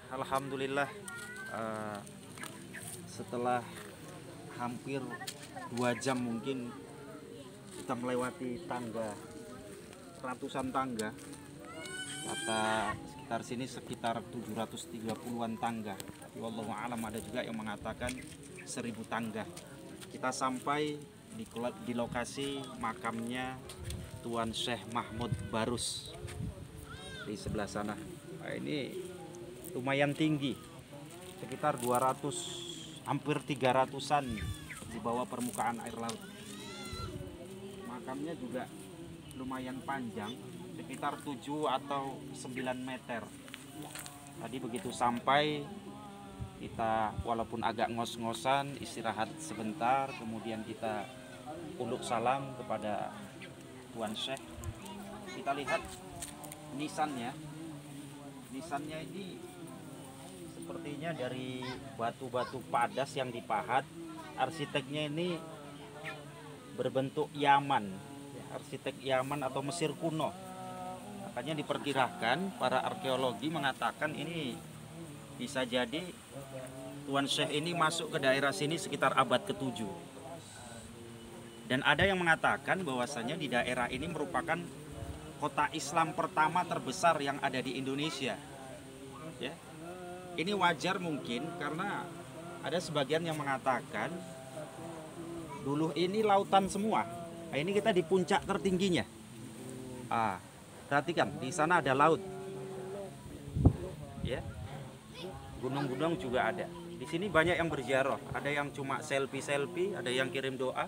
Alhamdulillah, eh, setelah hampir 2 jam mungkin kita melewati tangga, ratusan tangga. Kata sekitar sini sekitar 730-an tangga. Tapi wallahu alam ada juga yang mengatakan 1000 tangga. Kita sampai di lokasi makamnya Tuan Syekh Mahmud Barus di sebelah sana. Nah, ini lumayan tinggi, sekitar 200, hampir 300-an di bawah permukaan air laut. Makamnya juga lumayan panjang, sekitar 7 atau 9 meter. Tadi begitu sampai, kita walaupun agak ngos-ngosan istirahat sebentar, kemudian kita uluk salam kepada Tuan Syekh. Kita lihat nisannya ini sepertinya dari batu-batu padas yang dipahat. Arsiteknya ini berbentuk Yaman, arsitek Yaman atau Mesir kuno. Makanya diperkirakan para arkeologi mengatakan ini bisa jadi Tuan Syekh ini masuk ke daerah sini sekitar abad ke-7. Dan ada yang mengatakan bahwasanya di daerah ini merupakan kota Islam pertama terbesar yang ada di Indonesia. Ya. Ini wajar mungkin karena ada sebagian yang mengatakan dulu ini lautan semua. Nah, ini kita di puncak tertingginya. Perhatikan, di sana ada laut. Ya. Gunung-gunung juga ada. Di sini banyak yang berziarah, ada yang cuma selfie, ada yang kirim doa,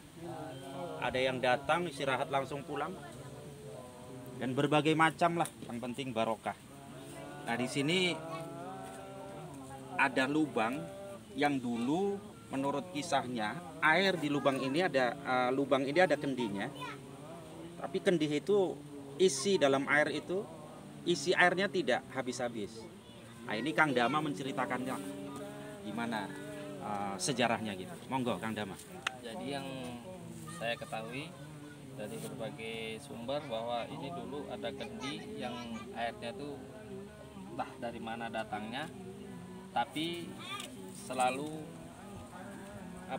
ada yang datang istirahat langsung pulang. Dan berbagai macam lah, yang penting barokah. Nah, di sini ada lubang yang dulu menurut kisahnya air di lubang ini ada kendinya. Tapi kendih itu isi dalam air itu, isi airnya tidak habis-habis. Nah, ini Kang Dama menceritakannya gimana sejarahnya gitu. Monggo Kang Dama. Jadi yang saya ketahui dari berbagai sumber bahwa ini dulu ada kendi yang airnya tuh entah dari mana datangnya, tapi selalu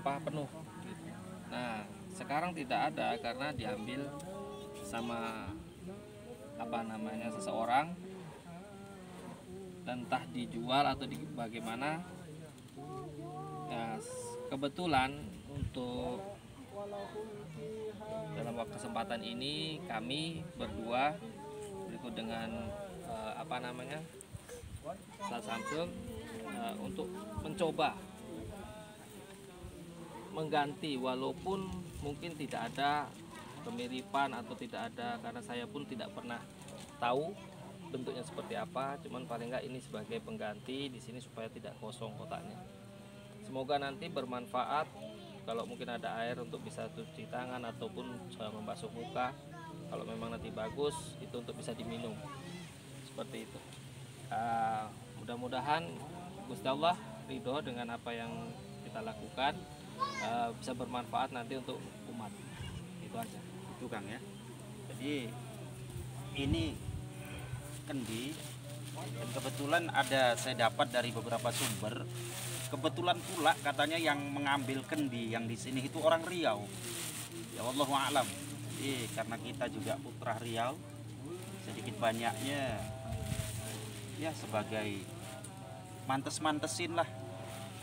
penuh. Nah, sekarang tidak ada karena diambil sama seseorang, dan entah dijual atau bagaimana. Ya, kebetulan untuk dalam kesempatan ini kami berdua berikut dengan Ustaz Samsul untuk mencoba mengganti, walaupun mungkin tidak ada kemiripan atau tidak ada, karena saya pun tidak pernah tahu bentuknya seperti apa, cuman paling nggak ini sebagai pengganti di sini supaya tidak kosong kotaknya. Semoga nanti bermanfaat. Kalau mungkin ada air untuk bisa cuci tangan ataupun membasuh muka, kalau memang nanti bagus itu untuk bisa diminum, seperti itu. Mudah-mudahan Gusti Allah ridho dengan apa yang kita lakukan, bisa bermanfaat nanti untuk umat. Itu aja. Itu Kang ya. Jadi ini kendi, dan kebetulan saya dapat dari beberapa sumber. Kebetulan pula katanya yang mengambil kendi yang di sini itu orang Riau. Ya wallahu a'lam. Jadi karena kita juga putra Riau, sedikit banyaknya ya sebagai mantes-mantesin lah.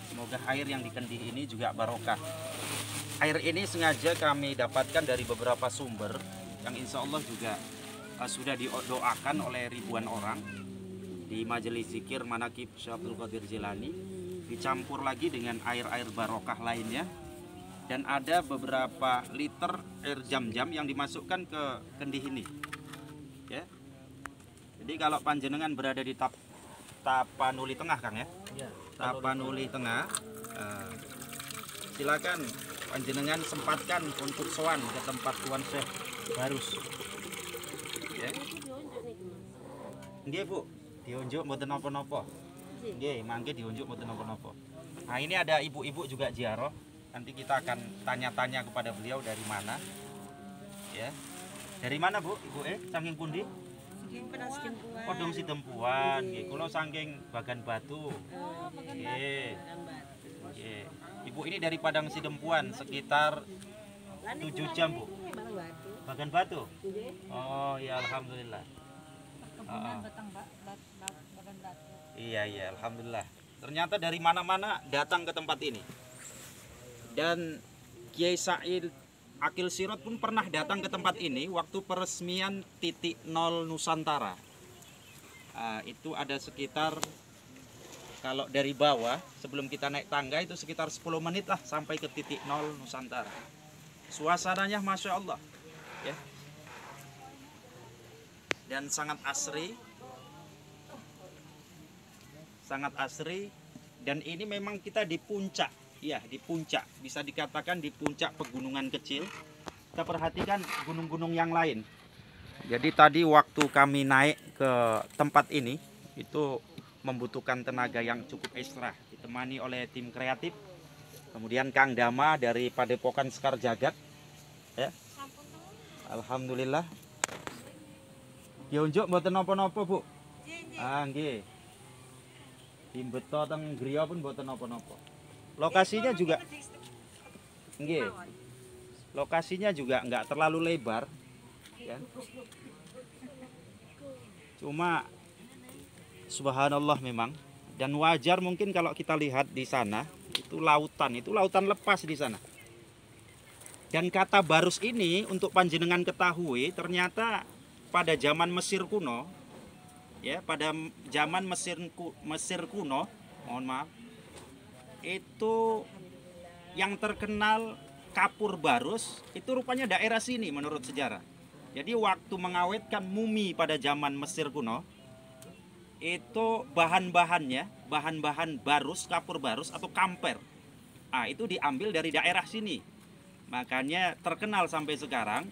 Semoga air yang di kendi ini juga barokah. Air ini sengaja kami dapatkan dari beberapa sumber yang insya Allah juga sudah didoakan oleh ribuan orang di majelis zikir Manaqib Syekh Abdul Qadir Jilani, dicampur lagi dengan air-air barokah lainnya, dan ada beberapa liter air jam-jam yang dimasukkan ke kendi ini. Ya. Jadi kalau panjenengan berada di Tapanuli Tengah Kang ya, Tapanuli Tengah, silakan panjenengan sempatkan untuk sowan ke tempat Tuan Syekh Barus. Ya. Nggih Bu, diunjuk mboten napa-napa. Nggih, mangke diunjuk mboten napa-napa. Nah, ini ada ibu-ibu juga ziarah. Nanti kita akan tanya-tanya kepada beliau dari mana. Ya. Dari mana Bu? Ibu saking pundi? Podong Sidempuan nggih. Kula saking Bagan Batu. Nggih. Nggih. Ibu ini dari Padang Sidempuan sekitar 7 jam, Bu. Bagan Batu. Oh, ya alhamdulillah. Iya, iya, alhamdulillah. Ternyata dari mana-mana datang ke tempat ini. Dan Kiai Said Akil Sirot pun pernah datang ke tempat ini waktu peresmian titik nol Nusantara. Itu ada sekitar, kalau dari bawah sebelum kita naik tangga itu sekitar 10 menit lah sampai ke titik nol Nusantara. Suasananya Masya Allah ya. Dan sangat asri. Sangat asri. Dan ini memang kita di puncak. Ya, di puncak. Bisa dikatakan di puncak pegunungan kecil. Kita perhatikan gunung-gunung yang lain. Jadi tadi waktu kami naik ke tempat ini, itu membutuhkan tenaga yang cukup ekstra. Ditemani oleh tim kreatif. Kemudian Kang Dama dari Padepokan Sekar Jagat. Ya. Alhamdulillah. Ya unjuk mboten napa-napa, Bu. Nggih. Tim beto teng griya pun mboten napa-napa. Lokasinya juga nggih. Lokasinya juga enggak terlalu lebar ya. Cuma subhanallah memang, dan wajar mungkin kalau kita lihat di sana itu lautan lepas di sana. Dan kata barus ini untuk panjenengan ketahui ternyata pada zaman Mesir kuno ya, pada zaman Mesir kuno, mohon maaf, itu yang terkenal kapur barus itu rupanya daerah sini menurut sejarah. Jadi waktu mengawetkan mumi pada zaman Mesir kuno, itu bahan-bahan barus, kapur barus atau kamper, itu diambil dari daerah sini. Makanya terkenal sampai sekarang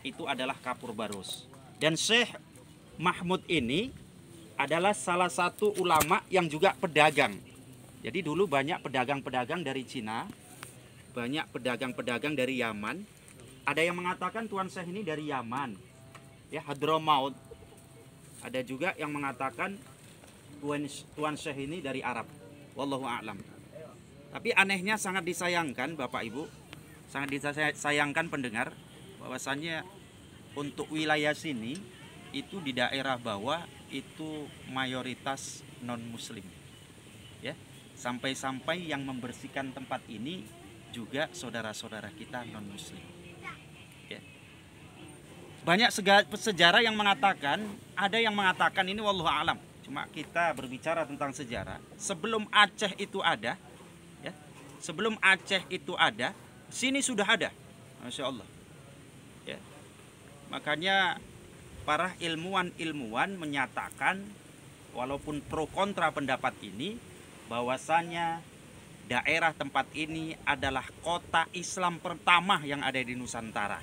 itu adalah kapur barus. Dan Syekh Mahmud ini adalah salah satu ulama yang juga pedagang. Jadi dulu banyak pedagang-pedagang dari Cina, banyak pedagang-pedagang dari Yaman. Ada yang mengatakan Tuan Syekh ini dari Yaman, ya, Hadramaut. Ada juga yang mengatakan Tuan Syekh ini dari Arab. Wallahu a'lam. Tapi anehnya sangat disayangkan Bapak Ibu, sangat disayangkan pendengar, bahwasannya untuk wilayah sini itu di daerah bawah itu mayoritas non muslim. Ya. Sampai-sampai yang membersihkan tempat ini juga saudara-saudara kita non muslim ya. Banyak sejarah yang mengatakan, ada yang mengatakan ini wallahu alam, cuma kita berbicara tentang sejarah. Sebelum Aceh itu ada ya, sebelum Aceh itu ada, sini sudah ada, Masya Allah ya. Makanya para ilmuwan menyatakan, walaupun pro kontra pendapat ini, bahwasanya daerah tempat ini adalah kota Islam pertama yang ada di Nusantara.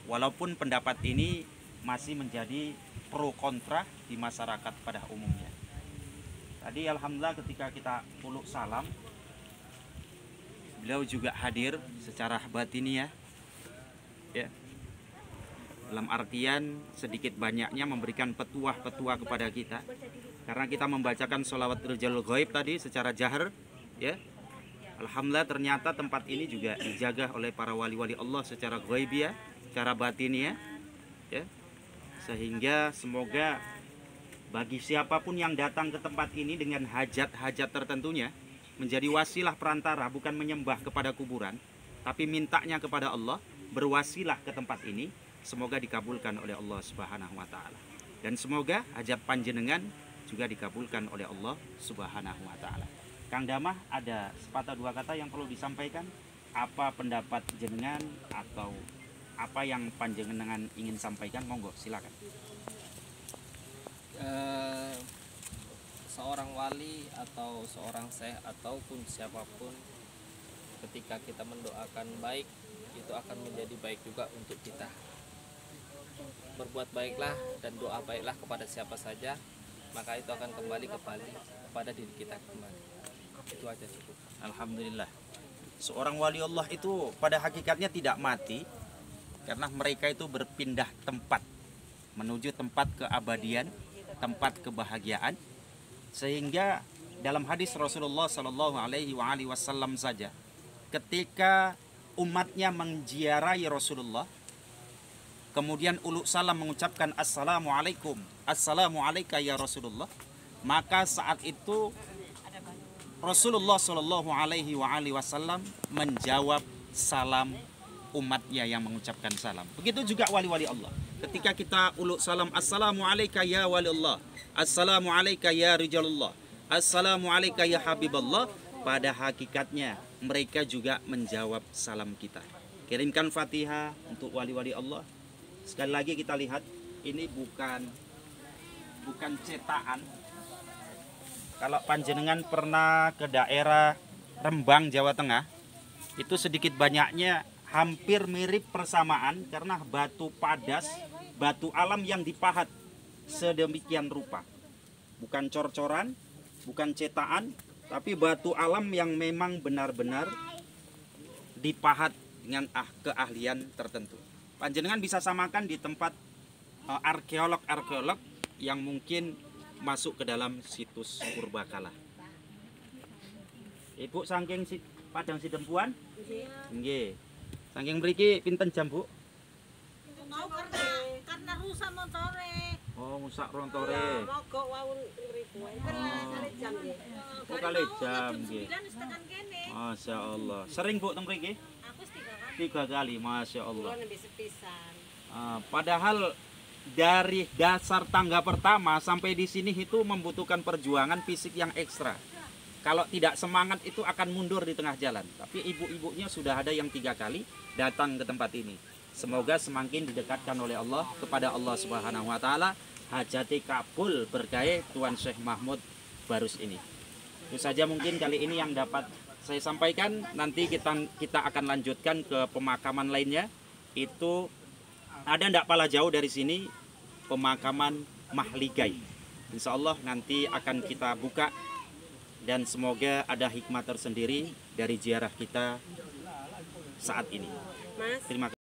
Walaupun pendapat ini masih menjadi pro kontra di masyarakat pada umumnya. Tadi alhamdulillah ketika kita puluk salam, beliau juga hadir secara batiniah ya. Dalam artian sedikit banyaknya memberikan petuah-petuah kepada kita. Karena kita membacakan sholawat Rijalul Ghaib tadi secara jahar ya. Alhamdulillah ternyata tempat ini juga dijaga oleh para wali-wali Allah secara ghaibiyah, secara batiniah ya. Sehingga semoga bagi siapapun yang datang ke tempat ini dengan hajat-hajat tertentunya, menjadi wasilah perantara, bukan menyembah kepada kuburan, tapi mintanya kepada Allah, berwasilah ke tempat ini, semoga dikabulkan oleh Allah Subhanahu wa taala. Dan semoga hajat panjenengan juga dikabulkan oleh Allah Subhanahu wa taala. Kang Damah, ada sepatah dua kata yang perlu disampaikan? Apa pendapat jenengan atau apa yang panjenengan ingin sampaikan? Monggo, silakan. Seorang wali atau seorang syekh ataupun siapapun, ketika kita mendoakan baik, itu akan menjadi baik juga untuk kita. Berbuat baiklah dan doa baiklah kepada siapa saja, maka itu akan kembali kepada diri kita kembali. Itu aja cukup. Alhamdulillah. Seorang wali Allah itu pada hakikatnya tidak mati, karena mereka itu berpindah tempat menuju tempat keabadian, tempat kebahagiaan. Sehingga dalam hadis Rasulullah Shallallahu Alaihi Wasallam saja, ketika umatnya menziarahi Rasulullah, kemudian uluk salam mengucapkan assalamualaikum, assalamualaikum ya Rasulullah, maka saat itu Rasulullah Shallallahu Alaihi Wasallam menjawab salam umatnya yang mengucapkan salam. Begitu juga wali-wali Allah. Ketika kita uluk salam assalamualaikum ya wali Allah, assalamualaikum ya rijalullah, assalamualaikum ya habiballah, pada hakikatnya mereka juga menjawab salam kita. Kirimkan Fatihah untuk wali-wali Allah. Sekali lagi kita lihat, ini bukan cetakan. Kalau panjenengan pernah ke daerah Rembang, Jawa Tengah, itu sedikit banyaknya hampir mirip persamaan karena batu padas, batu alam yang dipahat sedemikian rupa. Bukan cor-coran, bukan cetakan, tapi batu alam yang memang benar-benar dipahat dengan keahlian tertentu. Panjenengan bisa samakan di tempat arkeolog yang mungkin masuk ke dalam situs purbakala. Ibu saking Padang Sidempuan? Nggih. Saking mriki pinten jam, Bu? Karena rusak montore. Oh, rusak rontore. Mogok wau mriku. Kali jam nggih. Oh, kali jam nggih. Tekan kene. Masya Allah. Sering, Bu, teng mriki? Aku 3 kali. 3 kali, Masya Allah. Kulo nembe sepisan. Padahal dari dasar tangga pertama sampai di sini itu membutuhkan perjuangan fisik yang ekstra. Kalau tidak semangat itu akan mundur di tengah jalan. Tapi ibu-ibunya sudah ada yang 3 kali datang ke tempat ini. Semoga semakin didekatkan oleh Allah kepada Allah Subhanahu wa taala. Hajati kabul berkah Tuan Syekh Mahmud Barus ini. Itu saja mungkin kali ini yang dapat saya sampaikan. Nanti kita akan lanjutkan ke pemakaman lainnya. Itu ada ndak pala jauh dari sini, pemakaman Mahligai. Insya Allah nanti akan kita buka. Dan semoga ada hikmah tersendiri dari ziarah kita saat ini. Mas. Terima kasih.